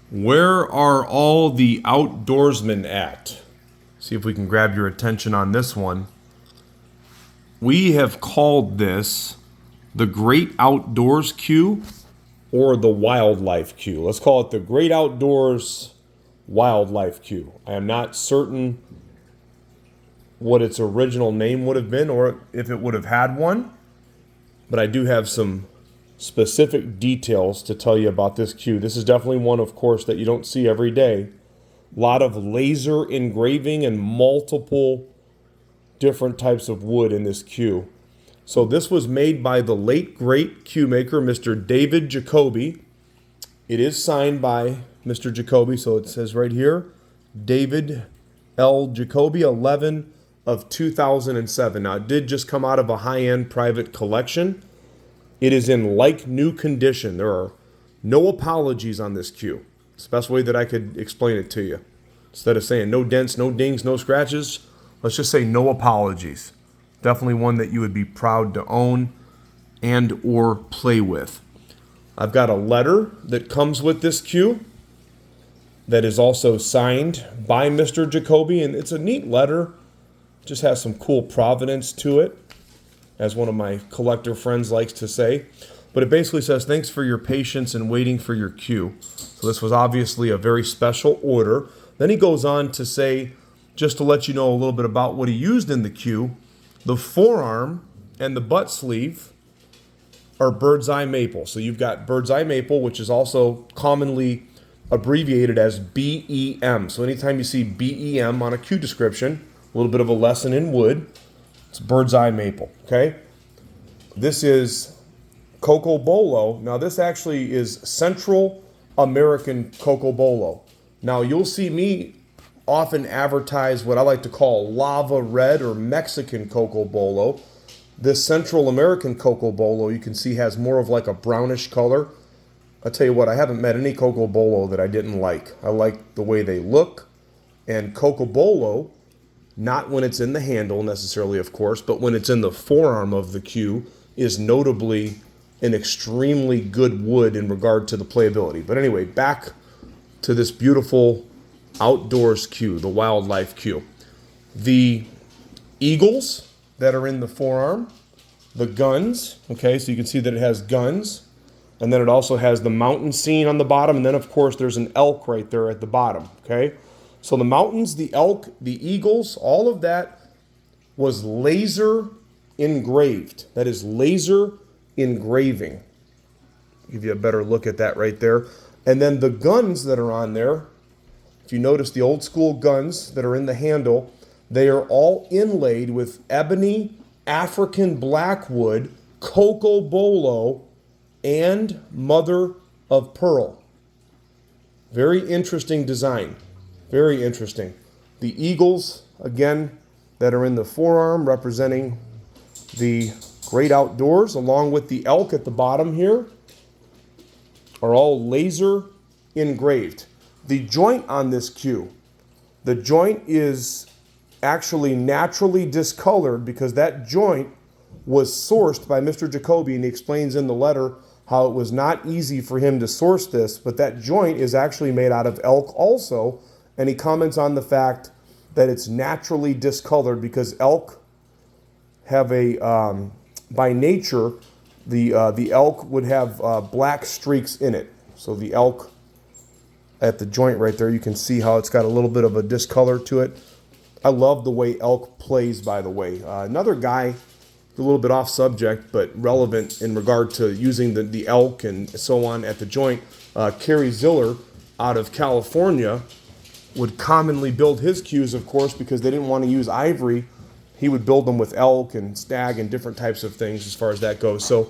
Where are all the outdoorsmen at? See if we can grab your attention on this one. We have called this the Great Outdoors Queue or the Wildlife Queue. Let's call it the Great Outdoors Wildlife Queue. I am not certain what its original name would have been or if it would have had one, but I do have some specific details to tell you about this queue. This is definitely one, of course, that you don't see every day. A lot of laser engraving and multiple different types of wood in this queue. So this was made by the late great queue maker, Mr. David Jacoby. It is signed by Mr. Jacoby, so it says right here, David L. Jacoby, 11 of 2007. Now, it did just come out of a high-end private collection. It is in like new condition. There are no apologies on this queue. It's the best way that I could explain it to you. Instead of saying no dents, no dings, no scratches, let's just say no apologies. Definitely one that you would be proud to own and or play with. I've got a letter that comes with this queue that is also signed by Mr. Jacoby, and it's a neat letter. It just has some cool provenance to it, as one of my collector friends likes to say. But it basically says, thanks for your patience in waiting for your queue. So this was obviously a very special order. Then he goes on to say, just to let you know a little bit about what he used in the queue, the forearm and the butt sleeve are Birdseye maple. So you've got Birdseye maple, which is also commonly abbreviated as BEM. So anytime you see BEM on a queue description, a little bit of a lesson in wood, it's Birdseye maple, okay? This is Cocobolo. Now, this actually is Central American Cocobolo. Now, you'll see me often advertise what I like to call lava red or Mexican Cocobolo. This Central American Cocobolo, you can see, has more of like a brownish color. I'll tell you what, I haven't met any Cocobolo that I didn't like. I like the way they look. And Cocobolo, not when it's in the handle necessarily, of course, but when it's in the forearm of the queue, is notably an extremely good wood in regard to the playability. But anyway, back to this beautiful outdoors queue, the wildlife queue. The eagles that are in the forearm, the guns, okay, so you can see that it has guns, and then it also has the mountain scene on the bottom, and then of course there's an elk right there at the bottom, okay? So the mountains, the elk, the eagles, all of that was laser engraved. That is laser engraving. Give you a better look at that right there. And then the guns that are on there, if you notice the old school guns that are in the handle, they are all inlaid with ebony, African Blackwood, Cocobolo, and mother of pearl. Very interesting design. Very interesting. The eagles, again, that are in the forearm representing the great outdoors, along with the elk at the bottom here, are all laser engraved. The joint on this queue, the joint is actually naturally discolored because that joint was sourced by Mr. Jacoby, and he explains in the letter how it was not easy for him to source this, but that joint is actually made out of elk also. And he comments on the fact that it's naturally discolored because elk have a, by nature, the elk would have black streaks in it. So the elk at the joint right there, you can see how it's got a little bit of a discolor to it. I love the way elk plays, by the way. Another guy, a little bit off subject, but relevant in regard to using the elk and so on at the joint, Kerry Ziller out of California would commonly build his cues, of course, because they didn't want to use ivory. He would build them with elk and stag and different types of things as far as that goes. So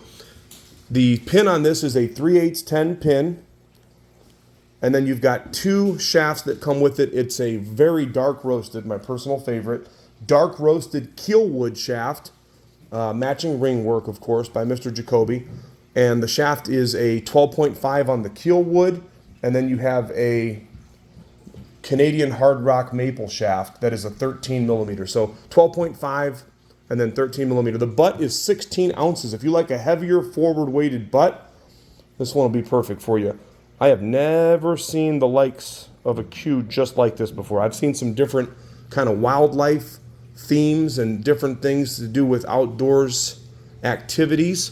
the pin on this is a 3/8 pin. And then you've got two shafts that come with it. It's a very dark roasted, my personal favorite, dark roasted Kielwood shaft, matching ring work, of course, by Mr. Jacoby. And the shaft is a 12.5 on the Kielwood. And then you have a Canadian hard rock maple shaft that is a 13 millimeter. So 12.5 and then 13 millimeter. The butt is 16 ounces. If you like a heavier forward weighted butt, this one will be perfect for you. I have never seen the likes of a cue just like this before. I've seen some different kind of wildlife themes and different things to do with outdoors activities.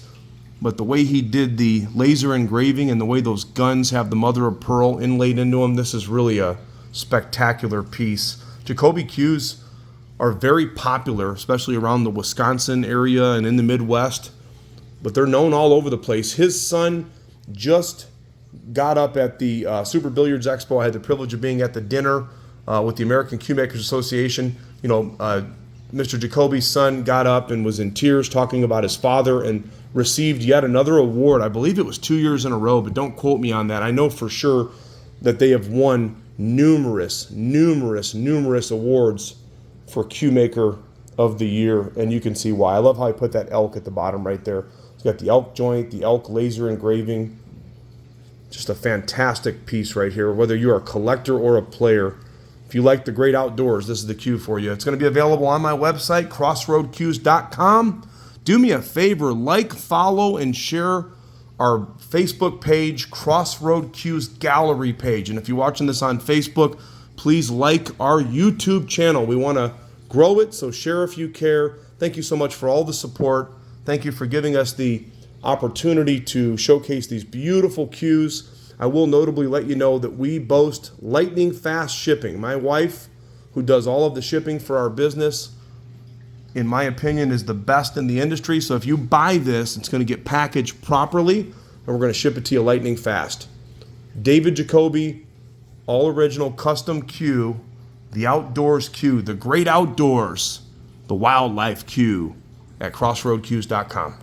But the way he did the laser engraving and the way those guns have the mother of pearl inlaid into them, this is really a spectacular piece. Jacoby cues are very popular, especially around the Wisconsin area and in the Midwest, but they're known all over the place. His son just got up at the Super Billiards Expo. I had the privilege of being at the dinner with the American Cue Makers Association. You know, Mr. Jacoby's son got up and was in tears talking about his father and received yet another award. I believe it was 2 years in a row, but don't quote me on that. I know for sure that they have won numerous awards for Cue Maker of the Year, and you can see why. I love how I put that elk at the bottom right there. It's got the elk joint, the elk laser engraving. Just a fantastic piece right here. Whether you're a collector or a player, if you like the great outdoors, this is the cue for you. It's going to be available on my website, crossroadcues.com. Do me a favor, like, follow, and share our Facebook page, Crossroad Cues Gallery page. And if you're watching this on Facebook, please like our YouTube channel. We want to grow it, so share if you care. Thank you so much for all the support. Thank you for giving us the opportunity to showcase these beautiful cues. I will notably let you know that we boast lightning fast shipping. My wife, who does all of the shipping for our business, in my opinion, is the best in the industry. So if you buy this, it's going to get packaged properly, and we're going to ship it to you lightning fast. David Jacoby, all original custom cue, the outdoors cue, the great outdoors, the wildlife cue at crossroadcues.com.